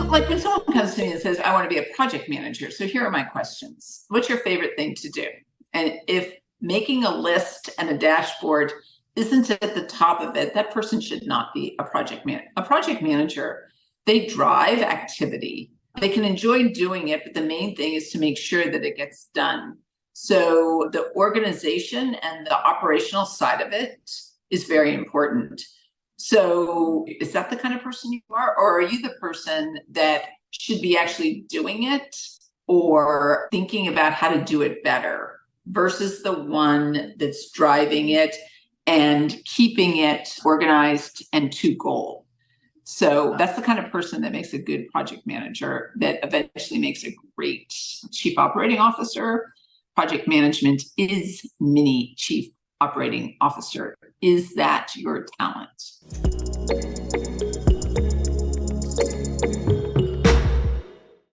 like when someone comes to me and says, I want to be a project manager. So here are my questions. What's your favorite thing to do? And if making a list and a dashboard isn't at the top of it, that person should not be a project manager. A project manager, they drive activity. They can enjoy doing it, but the main thing is to make sure that it gets done. So the organization and the operational side of it is very important. So is that the kind of person you are? Or are you the person that should be actually doing it or thinking about how to do it better versus the one that's driving it and keeping it organized and to goal? So that's the kind of person that makes a good project manager that eventually makes a great chief operating officer. Project management is mini chief operating officer. Is that your talent?